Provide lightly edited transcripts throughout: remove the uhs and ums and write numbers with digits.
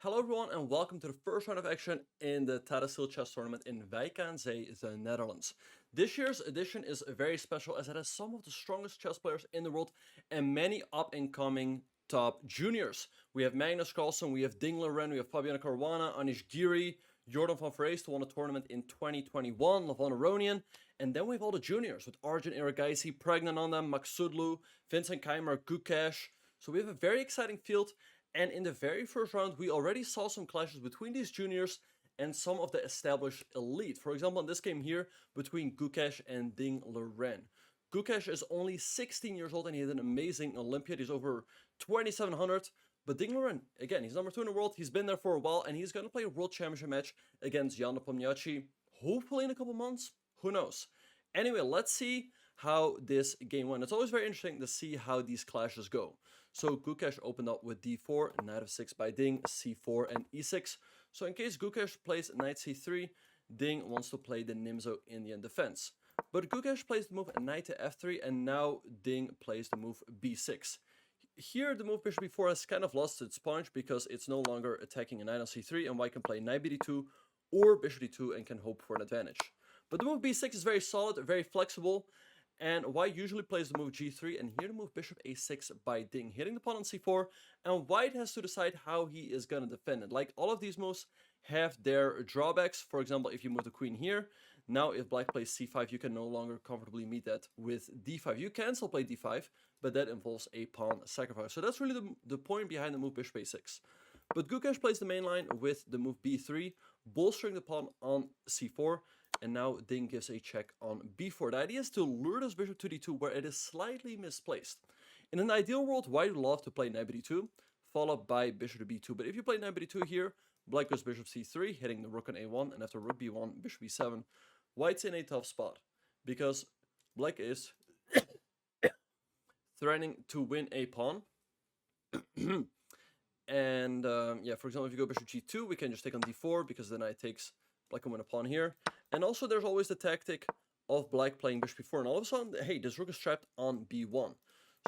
Hello everyone and welcome to the first round of action in the Tata Steel Chess Tournament in Wijk aan Zee, the Netherlands. This year's edition is very special as it has some of the strongest chess players in the world and many up-and-coming top juniors. We have Magnus, Carlsen, we have Liren, we have Fabiano, Caruana, Anish, Giri, Jorden from Foreest who won the tournament in 2021, Levon, Aronian, and then we have all the juniors with Arjun, Erigaisi, Praggnanandhaa, Maghsoodloo, Vincent, Keymer, Gukesh. So we have a very exciting field. And in the very first round, we already saw some clashes between these juniors and some of the established elite. For example, in this game here, between Gukesh and Liren. Gukesh is only 16 years old and he had an amazing Olympiad. He's over 2,700. But Liren, again, he's number 2 in the world. He's been there for a while and he's going to play a World Championship match against Jan Nepomniachtchi. Hopefully in a couple months. Who knows? Anyway, let's see how this game went. It's always very interesting to see how these clashes go. So Gukesh opened up with d4, knight f6 by Ding, c4 and e6. So in case Gukesh plays knight c3, Ding wants to play the Nimzo Indian defense. But Gukesh plays the move knight to f3 and now Ding plays the move b6. Here the move bishop b4 has kind of lost its punch because it's no longer attacking a knight on c3 and Wijk can play knight bd2 or bishop d2 and can hope for an advantage. But the move b6 is very solid, very flexible. And White usually plays the move g3, and here the move bishop a6 by Ding, hitting the pawn on c4, and White has to decide how he is going to defend it. Like, all of these moves have their drawbacks. For example, if you move the queen here, now if Black plays c5, you can no longer comfortably meet that with d5. You can still play d5, but that involves a pawn sacrifice. So that's really the point behind the move bishop a6. But Gukesh plays the main line with the move b3, bolstering the pawn on c4, and now Ding gives a check on b4. The idea is to lure this bishop to d2 where it is slightly misplaced. In an ideal world, White would love to play knight b2, followed by bishop to b2. But if you play knight b2 here, Black goes bishop c3, hitting the rook on a1, and after rook b1, bishop b7, White's in a tough spot because Black is threatening to win a pawn. And yeah, for example, if you go bishop g2, we can just take on d4 because the knight takes Black can win a pawn here. And also there's always the tactic of Black playing bishop b4. And all of a sudden, hey, this rook is trapped on b1.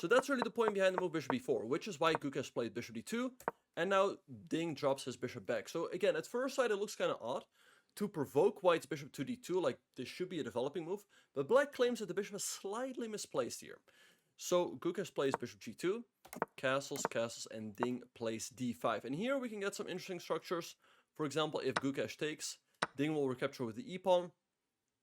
So that's really the point behind the move bishop b4, which is why Gukesh played bishop d2. And now Ding drops his bishop back. So again, at first sight, it looks kind of odd to provoke White's bishop to d2, like this should be a developing move. But Black claims that the bishop is slightly misplaced here. So Gukesh plays bishop g2, castles, castles, and Ding plays d5. And here we can get some interesting structures. For example, if Gukesh takes, Ding will recapture with the e-pawn.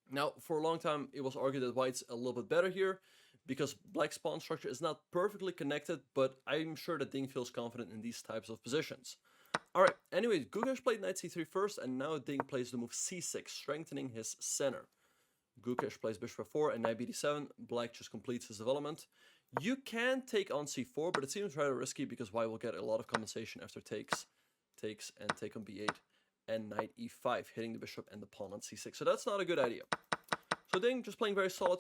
Now, for a long time, it was argued that White's a little bit better here because Black's pawn structure is not perfectly connected, but I'm sure that Ding feels confident in these types of positions. Alright, anyway, Gukesh played knight c3 first, and now Ding plays the move c6, strengthening his center. Gukesh plays bishop f4 and knight bd7. Black just completes his development. You can take on c4, but it seems rather risky because White will get a lot of compensation after takes, and take on b8. And knight e5, hitting the bishop and the pawn on c6. So that's not a good idea. So Ding just playing very solid,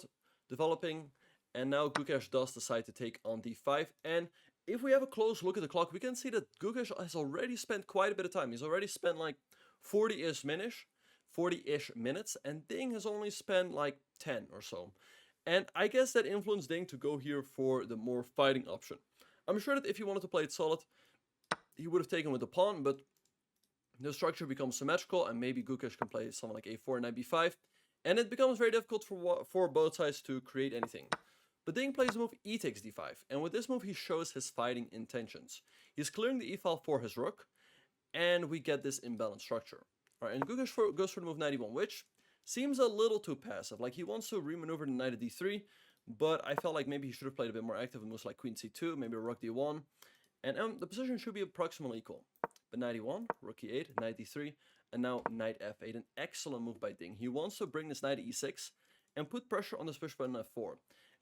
developing, and now Gukesh does decide to take on d5. And if we have a close look at the clock, we can see that Gukesh has already spent quite a bit of time. He's already spent like 40-ish minutes, and Ding has only spent like 10 or so. And I guess that influenced Ding to go here for the more fighting option. I'm sure that if he wanted to play it solid, he would have taken with the pawn, but the structure becomes symmetrical, and maybe Gukesh can play something like a4 and knight b5, and it becomes very difficult for both sides to create anything. But Ding plays the move e takes d5, and with this move he shows his fighting intentions. He's clearing the e-file for his rook, and we get this imbalanced structure. Alright, and Gukesh goes for the move knight e1, which seems a little too passive. Like, he wants to remaneuver the knight at d3, but I felt like maybe he should have played a bit more active with moves like queen c2, maybe rook d1, and the position should be approximately equal. But knight e1, rook e8, knight d3, and now knight f8. An excellent move by Ding. He wants to bring this knight to e6 and put pressure on this bishop on f4.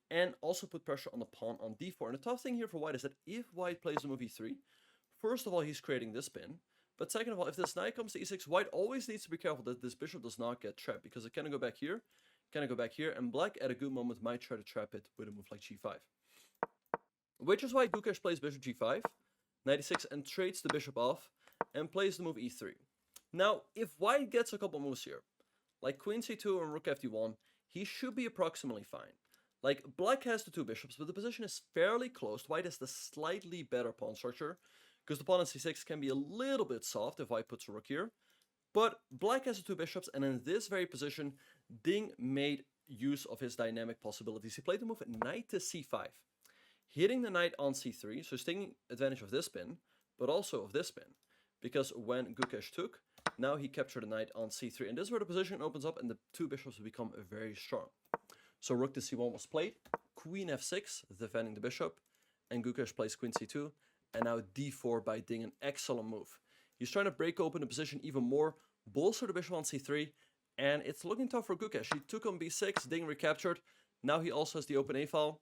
And also put pressure on the pawn on d4. And the tough thing here for White is that if White plays the move e3, first of all, he's creating this pin. But second of all, if this knight comes to e6, White always needs to be careful that this bishop does not get trapped, because it can go back here, and Black at a good moment might try to trap it with a move like g5. Which is why Gukesh plays bishop g5, knight e6, and trades the bishop off, and plays the move e3. Now, if White gets a couple moves here, like queen c2 and rook fd1, he should be approximately fine. Like, Black has the two bishops, but the position is fairly close. White has the slightly better pawn structure. because the pawn on c6 can be a little bit soft if White puts a rook here. But black has the 2 bishops, and in this very position, Ding made use of his dynamic possibilities. He played the move knight to c5, hitting the knight on c3, so he's taking advantage of this pin, but also of this pin, because when Gukesh took, now he captured the knight on c3, and this is where the position opens up and the 2 bishops become very strong. So rook to c1 was played, queen f6, defending the bishop, and Gukesh plays queen c2, and now d4 by Ding, an excellent move. He's trying to break open the position even more, bolster the bishop on c3, and it's looking tough for Gukesh. He took on b6, Ding recaptured, now he also has the open a file.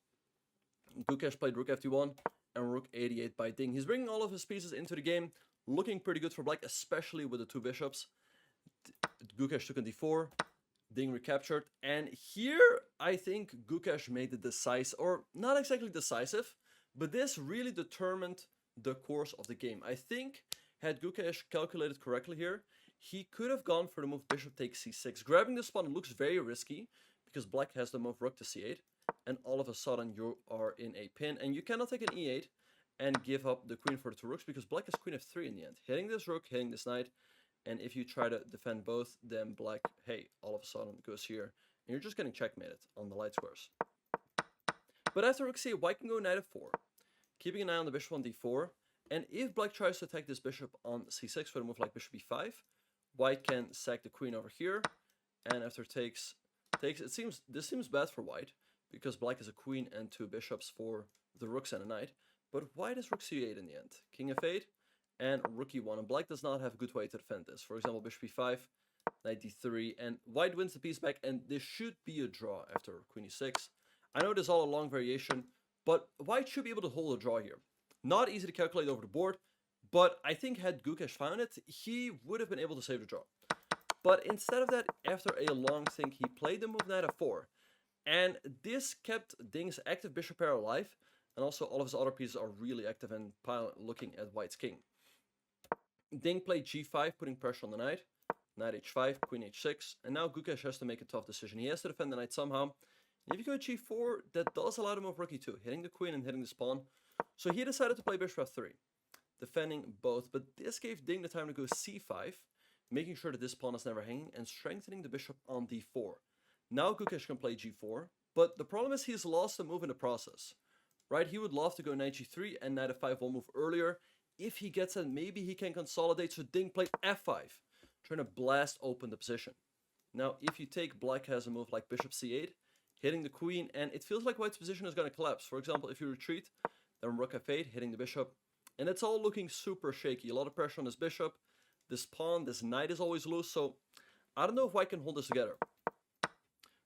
Gukesh played rook fd1, and rook 88 by Ding. He's bringing all of his pieces into the game, looking pretty good for black, especially with the 2 bishops. Gukesh took on d4, Ding recaptured, and here I think Gukesh made the decisive, or not exactly decisive, but this really determined the course of the game. I think had Gukesh calculated correctly here, he could have gone for the move bishop takes c6. Grabbing this pawn looks very risky because black has the move rook to c8, and all of a sudden you are in a pin, and you cannot take an e8 and give up the queen for the 2 rooks because black has queen f3 in the end, hitting this rook, hitting this knight, and if you try to defend both, then black, hey, all of a sudden goes here, and you're just getting checkmated on the light squares. But after rook c8, White can go knight f4, keeping an eye on the bishop on d4, and if black tries to attack this bishop on c6 for a move like bishop b5, White can sack the queen over here, and after takes, this seems bad for White, because black has a queen and 2 bishops for the rooks and a knight, but White has rook c8 in the end, king f8, and rook e1, and black does not have a good way to defend this. For example, bishop e5, knight d3, and White wins the piece back, and this should be a draw after queen e6. I know this is all a long variation, but White should be able to hold a draw here. Not easy to calculate over the board, but I think had Gukesh found it, he would have been able to save the draw. But instead of that, after a long think, he played the move knight f4, and this kept Ding's active bishop pair alive, and also all of his other pieces are really active and looking at White's king. Ding played g5, putting pressure on the knight, knight h5, queen h6, and now Gukesh has to make a tough decision. He has to defend the knight somehow. And if you go g4, that does allow him to move rook e2, hitting the queen and hitting this pawn. So he decided to play bishop f3, defending both, but this gave Ding the time to go c5, making sure that this pawn is never hanging, and strengthening the bishop on d4. Now Gukesh can play g4, but the problem is he's lost a move in the process. Right, he would love to go knight g3 and knight f5 one move earlier. If he gets it, maybe he can consolidate, so Ding played f5, trying to blast open the position. Now, if you take, black has a move like bishop c8, hitting the queen, and it feels like White's position is going to collapse. For example, if you retreat, then rook f8, hitting the bishop, and it's all looking super shaky. A lot of pressure on this bishop, this pawn, this knight is always loose, so I don't know if White can hold this together.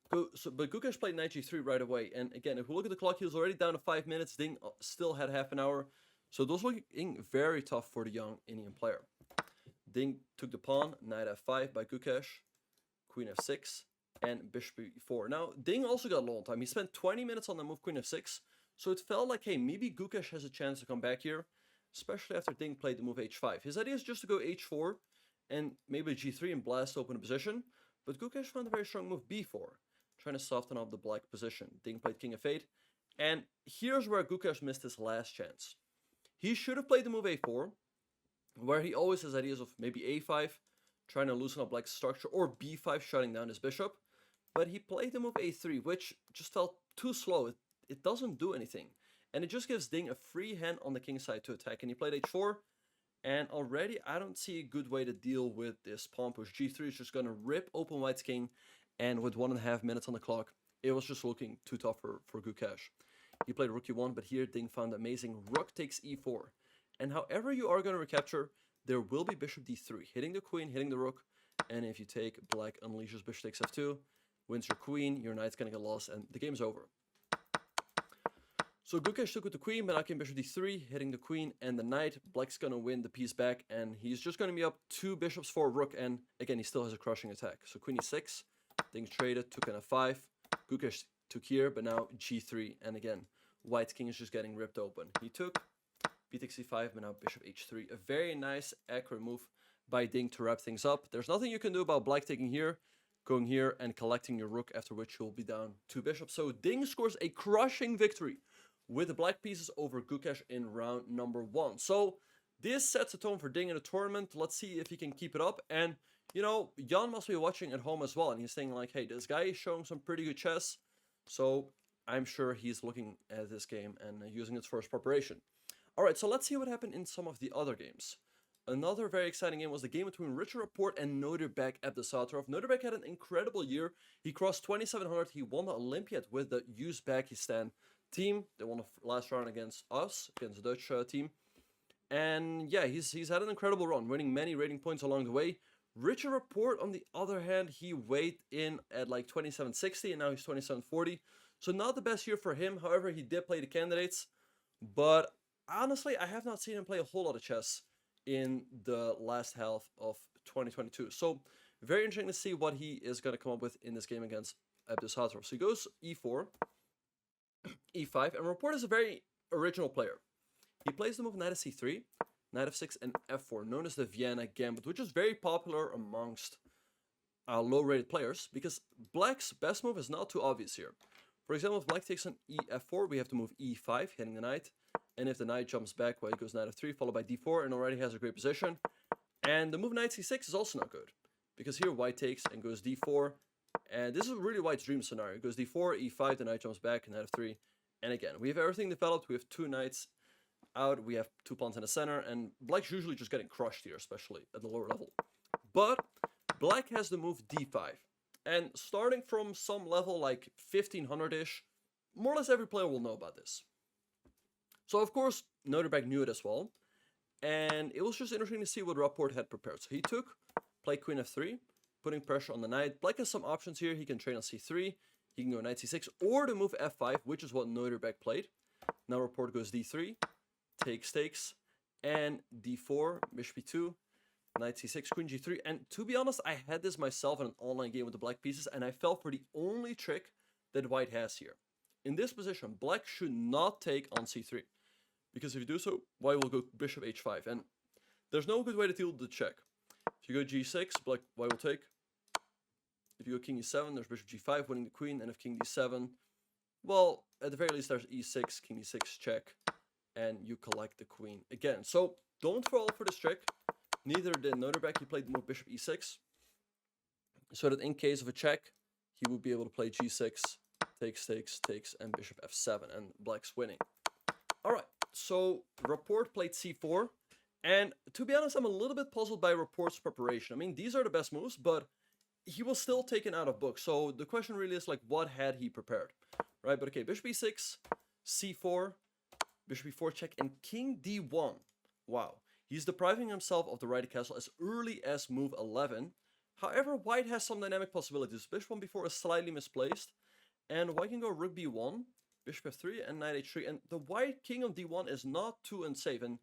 But Gukesh played knight g3 right away, and again, if we look at the clock, he was already down to 5 minutes. Ding still had half an hour, so it was looking very tough for the young Indian player. Ding took the pawn, knight f5 by Gukesh, queen f6, and bishop e4. Now, Ding also got low on time. He spent 20 minutes on the move queen f6, so it felt like, hey, maybe Gukesh has a chance to come back here, especially after Ding played the move h5. His idea is just to go h4 and maybe g3 and blast open the position, but Gukesh found a very strong move b4, trying to soften up the black position. Ding played king f8, and here's where Gukesh missed his last chance. He should have played the move a4, where he always has ideas of maybe a5, trying to loosen up black's structure, or b5, shutting down his bishop, but he played the move a3, which just felt too slow. It doesn't do anything, and it just gives Ding a free hand on the king side to attack, and he played h4, and already I don't see a good way to deal with this pawn push. g3 is just going to rip open White's king, and with 1.5 minutes on the clock, it was just looking too tough for Gukesh. He played rook e1, but here Ding found amazing rook takes e4. And however you are going to recapture, there will be bishop d3, hitting the queen, hitting the rook, and if you take, black unleashes bishop takes f2, wins your queen, your knight's going to get lost, and the game's over. So Gukesh took with the queen, but now came bishop d3, hitting the queen and the knight. Black's going to win the piece back, and he's just going to be up 2 bishops for a rook, and again, he still has a crushing attack. So queen e6, Ding traded, took on f5, Gukesh took here, but now g3, and again, White's king is just getting ripped open. He took, b takes c5, but now bishop h3. A very nice, accurate move by Ding to wrap things up. There's nothing you can do about black taking here, going here, and collecting your rook, after which you'll be down 2 bishops. So Ding scores a crushing victory with the black pieces over Gukesh in round number 1. So This sets a tone for Ding in the tournament. Let's see if he can keep it up. And, you know, Jan must be watching at home as well. And he's saying like, hey, this guy is showing some pretty good chess. So I'm sure he's looking at this game and using it for his preparation. All right, so let's see what happened in some of the other games. Another very exciting game was the game between Richard Rapport and Nodirbek Abdusattorov. Nodirbek had an incredible year. He crossed 2700. He won the Olympiad with the Uzbekistan team. They won the last round against us, against the Dutch team. And yeah, he's had an incredible run, winning many rating points along the way. Richard Rapport, on the other hand, he weighed in at like 2760 and now he's 2740. So not the best year for him. However, he did play the candidates. But honestly, I have not seen him play a whole lot of chess in the last half of 2022. So very interesting to see what he is going to come up with in this game against Abdusattorov. So he goes e4, e5, and Rapport is a very original player. He plays the move knight of c3, knight of 6, and f4, known as the Vienna Gambit, which is very popular amongst low-rated players, because Black's best move is not too obvious here. For example, if Black takes on ef4, we have to move e5, hitting the knight. And if the knight jumps back, White goes knight f3, followed by d4, and already has a great position. And the move knight c6 is also not good, because here White takes and goes d4. And this is really White's dream scenario. It goes d4, e5, the knight jumps back, knight f3. And again, we have everything developed. We have two knights out, we have two pawns in the center, and Black's usually just getting crushed here, especially at the lower level. But Black has the move d5. And starting from some level like 1500-ish, more or less every player will know about this. So of course, Nodirbek knew it as well, and it was just interesting to see what Rapport had prepared. So he played queen f3, putting pressure on the knight. Black has some options here. He can train on c3, he can go knight c6, or to move f5, which is what Nodirbek played. Now Rapport goes d3, takes, and d4, bishop e2, knight c6, queen g3. And to be honest, I had this myself in an online game with the black pieces, and I fell for the only trick that White has here. In this position, Black should not take on c3. Because if you do so, White will go bishop h5. And there's no good way to deal with the check. If you go g6, White will take. If you go king e7, there's bishop g5, winning the queen. And if king d7, well, at the very least, there's e6, king d6 check. And you collect the queen again. So don't fall for this trick. Neither did Nodirbek. He played the move bishop e6. So that in case of a check, he would be able to play g6, takes, and bishop f7. And Black's winning. All right. So Rapport played c4, and to be honest, I'm a little bit puzzled by Rapport's preparation. I mean, these are the best moves, but he was still taken out of book. So the question really is like, what had he prepared, right? But okay, bishop e6, c4, bishop e4 check, and king d1. Wow, he's depriving himself of the right castle as early as move 11. However, White has some dynamic possibilities. Bishop 1 b4 is slightly misplaced, and White can go rook b1. Bishop f3 and knight h3, and the White king of d1 is not too unsafe, and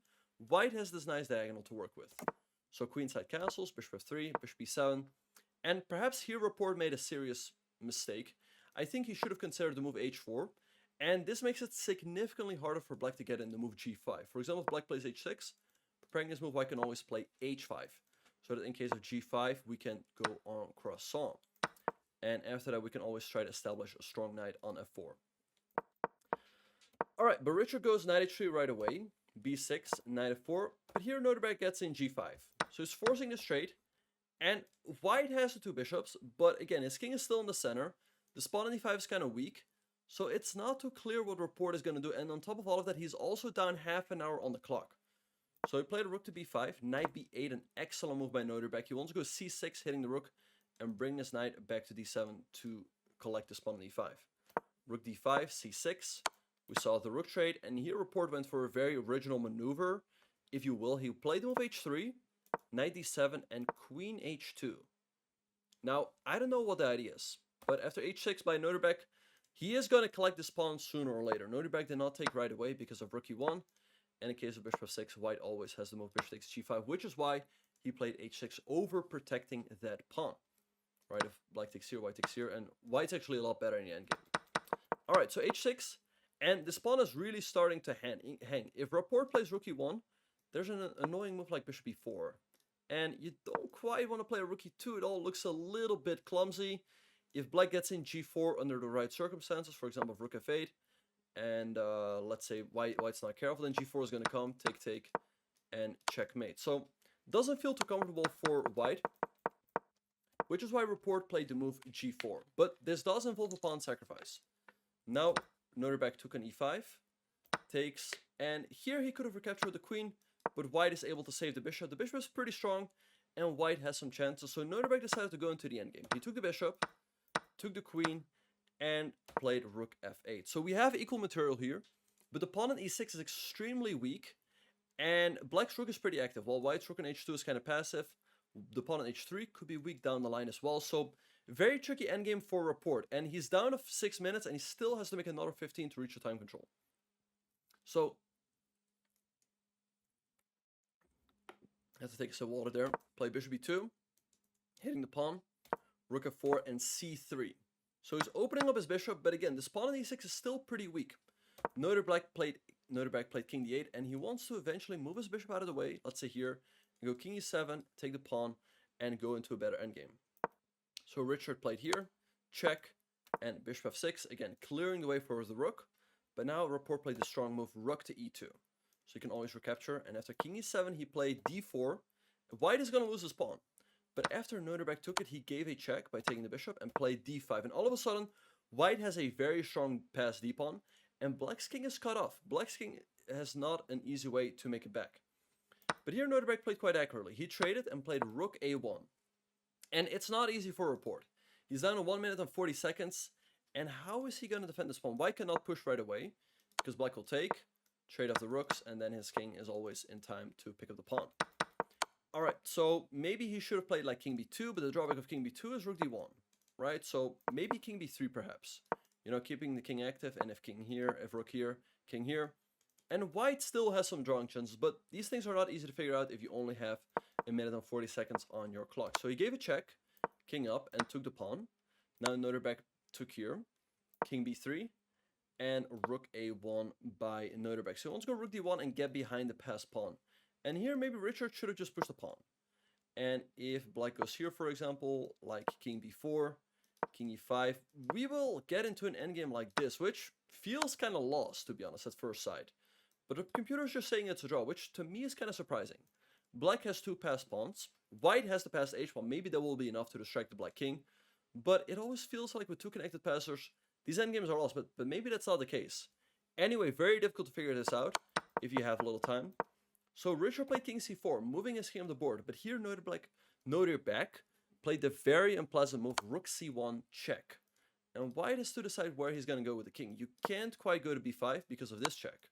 White has this nice diagonal to work with. So queenside castles, bishop f3, bishop e7, and perhaps here Rapport made a serious mistake. I think he should have considered the move h4, and this makes it significantly harder for Black to get in the move g5. For example, if Black plays h6, preparing this move, White can always play h5, so that in case of g5, we can go on croissant. And after that, we can always try to establish a strong knight on f4. Alright, but Richard goes knight h3 right away, b6, knight f4, but here Nodirbek gets in g5. So he's forcing this trade, and White has the two bishops, but again, his king is still in the center, the spawn on e5 is kind of weak, so it's not too clear what Rapport is going to do, and on top of all of that, he's also down half an hour on the clock. So he played a rook to b5, knight b8, an excellent move by Nodirbek. He wants to go c6, hitting the rook, and bring this knight back to d7 to collect the spawn on e5. Rook d5, c6. We saw the rook trade, and here Rapport went for a very original maneuver, if you will. He played the move h3, knight d7, and queen h2. Now, I don't know what the idea is, but after h6 by Nodirbek, he is going to collect this pawn sooner or later. Nodirbek did not take right away because of rook e1, and in case of bishop f6, White always has the move bishop takes g5, which is why he played h6, over protecting that pawn. Right, if Black takes here, White takes here, and White's actually a lot better in the endgame. Alright, so h6. And this pawn is really starting to hang. If Rapport plays rook e1, there's an annoying move like bishop e4. And you don't quite want to play a rook e2. It all looks a little bit clumsy. If Black gets in g4 under the right circumstances, for example, rook f8, and let's say White's not careful, then g4 is going to come, take, and checkmate. So doesn't feel too comfortable for white, which is why Rapport played the move g4. But this does involve a pawn sacrifice. Now Nodirbek took an e5, takes, and here he could have recaptured the queen, but white is able to save the bishop. The bishop is pretty strong, and white has some chances. So Nodirbek decided to go into the endgame. He took the bishop, took the queen, and played rook f8. So we have equal material here, but the pawn on e6 is extremely weak, and black's rook is pretty active, while white's rook on h2 is kind of passive. The pawn on h3 could be weak down the line as well. So very tricky endgame for Rapport, and he's down to 6 minutes, and he still has to make another 15 to reach the time control. So have to take a sip of water there. Play bishop e2, hitting the pawn, rook f4, and c3. So he's opening up his bishop, but again, this pawn on e6 is still pretty weak. Nodirbek played king d8, and he wants to eventually move his bishop out of the way. Let's say here, go king e7, take the pawn, and go into a better endgame. So Richard played here, check, and bishop f6, again, clearing the way for the rook. But now Rapport played the strong move, rook to e2. So you can always recapture, and after king e7, he played d4. White is going to lose his pawn. But after Nodirbek took it, he gave a check by taking the bishop and played d5. And all of a sudden, white has a very strong pass d-pawn, and black's king is cut off. Black's king has not an easy way to make it back. But here Nodirbek played quite accurately. He traded and played rook a1. And it's not easy for Rapport. He's down to 1 minute and 40 seconds. And how is he going to defend this pawn? White cannot push right away, because black will take, trade off the rooks, and then his king is always in time to pick up the pawn. Alright, so maybe he should have played like king b2, but the drawback of king b2 is rook d1, right? So maybe king b3 perhaps. You know, keeping the king active, and if king here, if rook here, king here. And white still has some drawing chances, but these things are not easy to figure out if you only have a minute and 40 seconds on your clock. So he gave a check, king up, and took the pawn. Now Nodirbek took here, king b3, and rook a1 by Nodirbek. So he wants to go rook d1 and get behind the passed pawn. And here maybe Richard should have just pushed the pawn. And if black goes here, for example, like king b4, king e5, we will get into an endgame like this, which feels kind of lost, to be honest, at first sight. But the computer is just saying it's a draw, which to me is kind of surprising. Black has two passed pawns. White has the passed h-pawn. Maybe that will be enough to distract the black king. But it always feels like with two connected passers, these endgames are lost. But maybe that's not the case. Anyway, very difficult to figure this out if you have a little time. So Richard played king c4, moving his king on the board. But here Nodirbek played the very unpleasant move, rook c1, check. And white has to decide where he's going to go with the king. You can't quite go to b5 because of this check.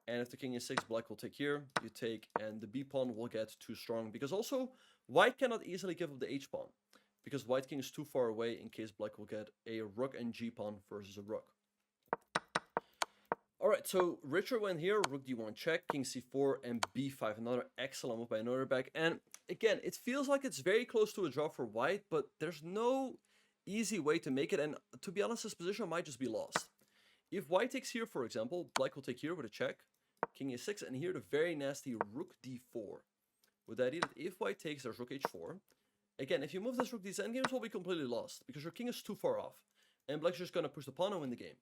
And if the king is 6, black will take here, you take, and the b-pawn will get too strong. Because also, white cannot easily give up the h-pawn. Because white king is too far away in case black will get a rook and g-pawn versus a rook. Alright, so Richard went here, rook d1 check, king c4, and b5. Another excellent move by Nodirbek. And again, it feels like it's very close to a draw for white, but there's no easy way to make it. And to be honest, this position might just be lost. If white takes here, for example, black will take here with a check, king a6, and here the very nasty rook d4. With the idea that if white takes, there's rook h4. Again, if you move this rook, these endgames will be completely lost, because your king is too far off. And black's just going to push the pawn and win the game.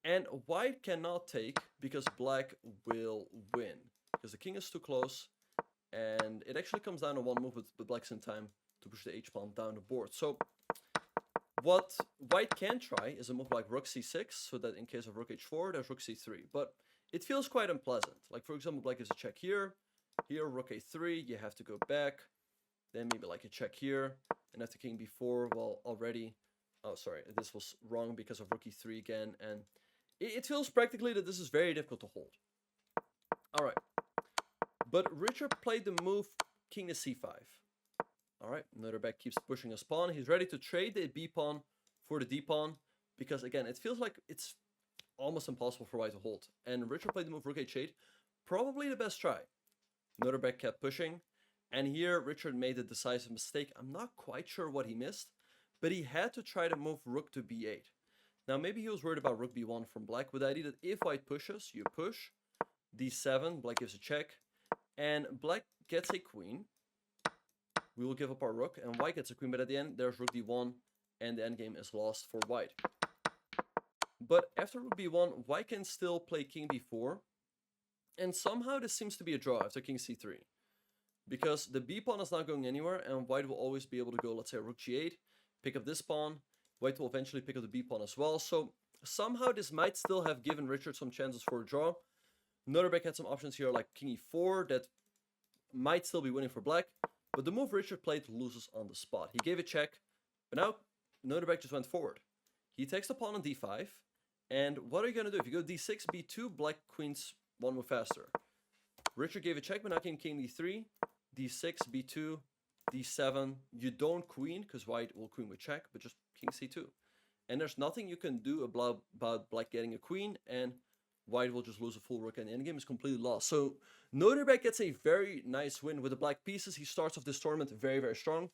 And white cannot take, because black will win. Because the king is too close, and it actually comes down to one move, but black's in time to push the h-pawn down the board. So what white can try is a move like rook c6, so that in case of rook h4, there's rook c3. But it feels quite unpleasant. Like, for example, black gives a check here. Here, rook a3, you have to go back. Then maybe like a check here. And after king b4, well, already... Oh, sorry, this was wrong because of rook e3 again. And it feels practically that this is very difficult to hold. Alright. But Richard played the move king to c5. Alright, Nodirbek keeps pushing his pawn. He's ready to trade the b-pawn for the d-pawn. Because, again, it feels like it's almost impossible for white to hold. And Richard played the move rook h8. Probably the best try. Nodirbek kept pushing. And here, Richard made a decisive mistake. I'm not quite sure what he missed. But he had to try to move rook to b8. Now, maybe he was worried about rook b1 from black. With the idea that if white pushes, you push. d7, black gives a check. And black gets a queen. We will give up our rook. And white gets a queen. But at the end, there's rook d1. And the endgame is lost for white. But after rook b1, white can still play king b4. And somehow this seems to be a draw after king c3. Because the b pawn is not going anywhere, and white will always be able to go, let's say, rook g8, pick up this pawn. White will eventually pick up the b pawn as well. So somehow this might still have given Richard some chances for a draw. Nodirbek had some options here like king e4 that might still be winning for black. But the move Richard played loses on the spot. He gave a check, but now Nodirbek just went forward. He takes the pawn on d5. And what are you going to do? If you go d6, b2, black queen's one move faster. Richard gave a check, but now came king d3, d6, b2, d7. You don't queen, because white will queen with check, but just king c2. And there's nothing you can do about black getting a queen, and white will just lose a full rook, and the endgame is completely lost. So Nodirbek gets a very nice win with the black pieces. He starts off this tournament very, very strong.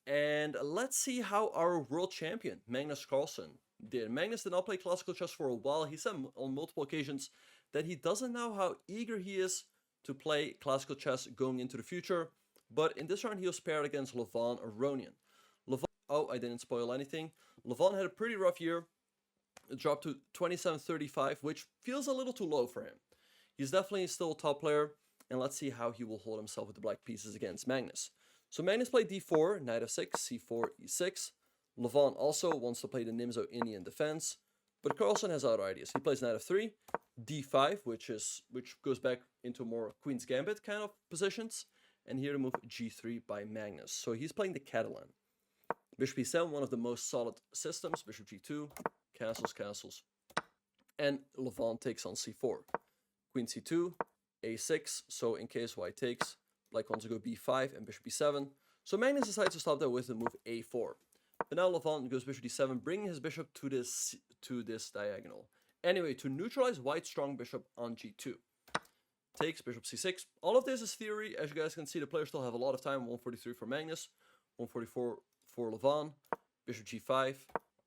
And let's see how our world champion, Magnus Carlsen, did. Magnus did not play classical chess for a while. He said on multiple occasions that he doesn't know how eager he is to play classical chess going into the future. But in this round, he was paired against Levon Aronian. Levon, oh, I didn't spoil anything. Levon had a pretty rough year. It dropped to 27-35, which feels a little too low for him. He's definitely still a top player, and let's see how he will hold himself with the black pieces against Magnus. So Magnus played d4, knight f6, c4, e6. Levon also wants to play the Nimzo Indian defense, but Carlsen has other ideas. He plays knight f3, d5, which goes back into more Queen's Gambit kind of positions, and here to move g3 by Magnus. So he's playing the Catalan. Bishop e7, one of the most solid systems. Bishop g2, castles, and Levon takes on c4. Queen c2, a6, so in case white takes, black wants to go b5 and bishop b7. So Magnus decides to stop that with the move a4. But now Levon goes bishop d7, bringing his bishop to this diagonal. Anyway, to neutralize white's strong bishop on g2. Takes bishop c6. All of this is theory. As you guys can see, the players still have a lot of time. 143 for Magnus, 144 for Levon. Bishop g5,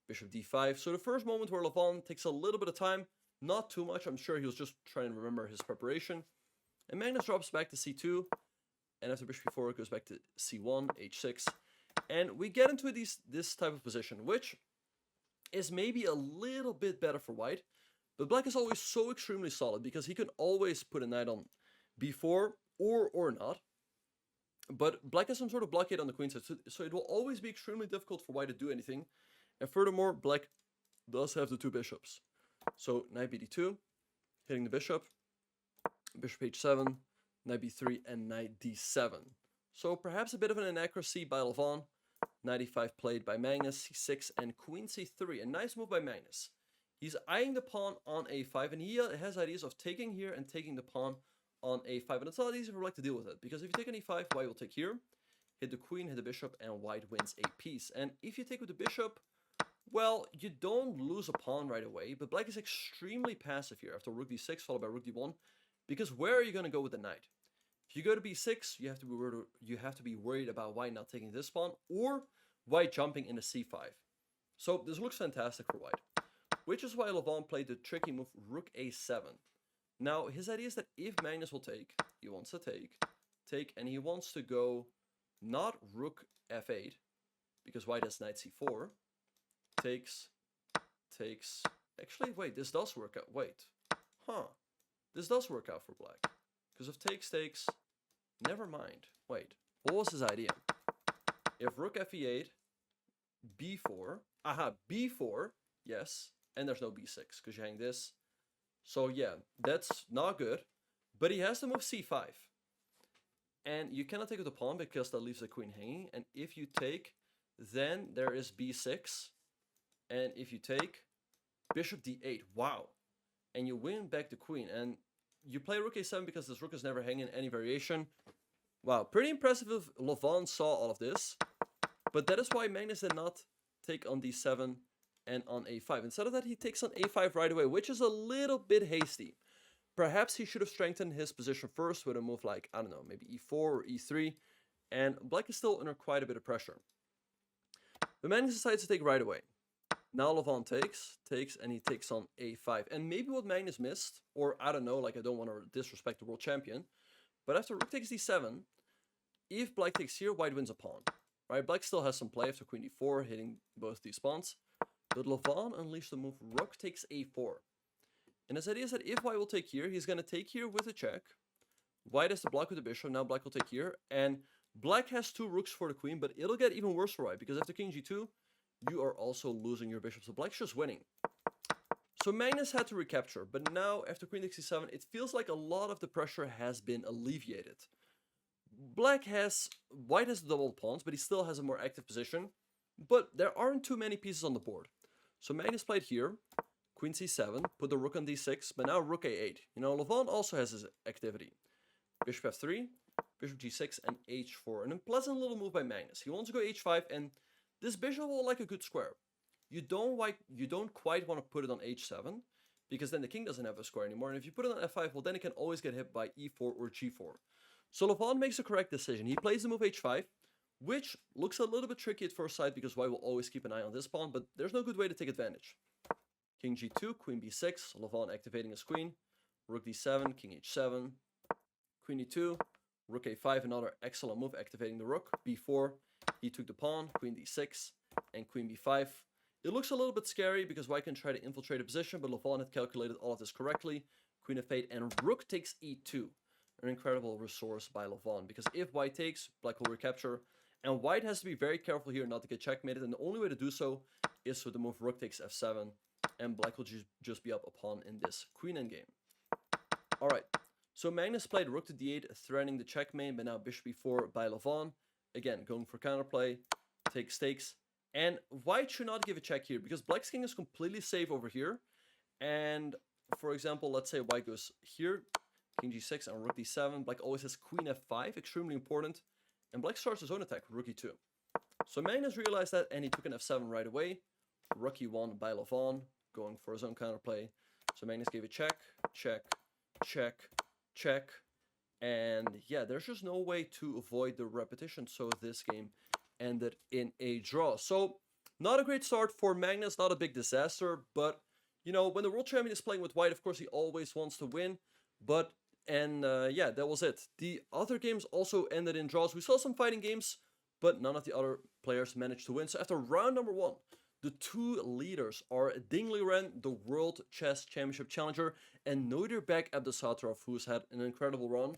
bishop d5. So the first moment where Levon takes a little bit of time, not too much. I'm sure he was just trying to remember his preparation. And Magnus drops back to c2. And after bishop b4, it goes back to c1, h6. And we get into this type of position, which is maybe a little bit better for white. But black is always so extremely solid because he can always put a knight on b4 or not. But black has some sort of blockade on the queen side, so it will always be extremely difficult for white to do anything. And furthermore, black does have the two bishops. So knight bd2, hitting the bishop, bishop h7, knight b3, and knight d7. So perhaps a bit of an inaccuracy by Levon. Knight e5 played by Magnus, c6, and queen c3. A nice move by Magnus. He's eyeing the pawn on a5, and he has ideas of taking here and taking the pawn on a5. And it's not easy for black to deal with it, because if you take on e5, white will take here, hit the queen, hit the bishop, and white wins a piece. And if you take with the bishop, well, you don't lose a pawn right away, but black is extremely passive here after rook d6 followed by rook d1, because where are you going to go with the knight? If you go to b6, you have to be worried about white not taking this pawn, or white jumping into c5. So this looks fantastic for white, which is why Levon played the tricky move rook a7. Now, his idea is that if Magnus will take, he wants to take, and he wants to go not rook f8, because white has knight c4, takes, actually, wait, this does work out, this does work out for black, because if takes, never mind, wait, what was his idea? If rook f8, b4, b4, yes, and there's no b6, because you hang this. So yeah, that's not good. But he has to move c5. And you cannot take with the pawn because that leaves the queen hanging. And if you take, then there is b6. And if you take, bishop d8. Wow. And you win back the queen. And you play rook a7 because this rook is never hanging in any variation. Wow, pretty impressive if Levon saw all of this. But that is why Magnus did not take on d7 and on a5. Instead of that, he takes on a5 right away, which is a little bit hasty. Perhaps he should have strengthened his position first with a move like, I don't know, maybe e4 or e3. And black is still under quite a bit of pressure. But Magnus decides to take right away. Now Levon takes, and he takes on a5. And maybe what Magnus missed, or I don't know, like I don't want to disrespect the world champion, but after rook takes d7, if black takes here, white wins a pawn. Right? Black still has some play after queen d4, hitting both these pawns. But Levon unleashed the move rook takes a4. And his idea is that if White will take here, he's going to take here with a check. White has to block with the bishop. Now Black will take here. And Black has 2 rooks for the queen, but it'll get even worse for White, because after king g2, you are also losing your bishop. So Black's just winning. So Magnus had to recapture, but now after queen takes c7, it feels like a lot of the pressure has been alleviated. White has double pawns, but he still has a more active position. But there aren't too many pieces on the board. So Magnus played here, queen c7, put the rook on d6, but now rook a8. You know, Levon also has his activity. Bishop f3, bishop g6, and h4. And a pleasant little move by Magnus. He wants to go h5, and this bishop will like a good square. You don't quite want to put it on h7, because then the king doesn't have a square anymore. And if you put it on f5, well, then it can always get hit by e4 or g4. So Levon makes the correct decision. He plays the move h5, which looks a little bit tricky at first sight, because White will always keep an eye on this pawn, but there's no good way to take advantage. King g2, queen b6, Levon activating his queen, rook d7, king h7, queen e2, rook a5, another excellent move, activating the rook, b4, he took the pawn, queen d6, and queen b5. It looks a little bit scary, because White can try to infiltrate a position, but Levon had calculated all of this correctly. Queen f8, and rook takes e2. An incredible resource by Levon, because if White takes, Black will recapture, and White has to be very careful here not to get checkmated, and the only way to do so is with the move rook takes f7, and Black will just be up a pawn in this queen endgame. Alright, so Magnus played rook to d8, threatening the checkmate, but now bishop e4 by Levon. Again, going for counterplay, take stakes, and White should not give a check here, because Black's king is completely safe over here, and for example, let's say White goes here, king g6 and rook d7, Black always has queen f5, extremely important, and Black starts his own attack, rook e2. So Magnus realized that, and he took an f7 right away, rook e1 by Levon, going for his own counterplay. So Magnus gave a check, check, check, check, and yeah, there's just no way to avoid the repetition, so this game ended in a draw. So, not a great start for Magnus, not a big disaster, but, you know, when the world champion is playing with White, of course, he always wants to win, but, yeah, that was it. The other games also ended in draws. We saw some fighting games, but none of the other players managed to win. So after round number 1, the 2 leaders are Liren, the World Chess Championship Challenger, and Nodirbek Abdusattorov, who's had an incredible run.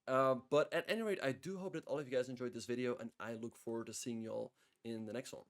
But at any rate, I do hope that all of you guys enjoyed this video, and I look forward to seeing you all in the next one.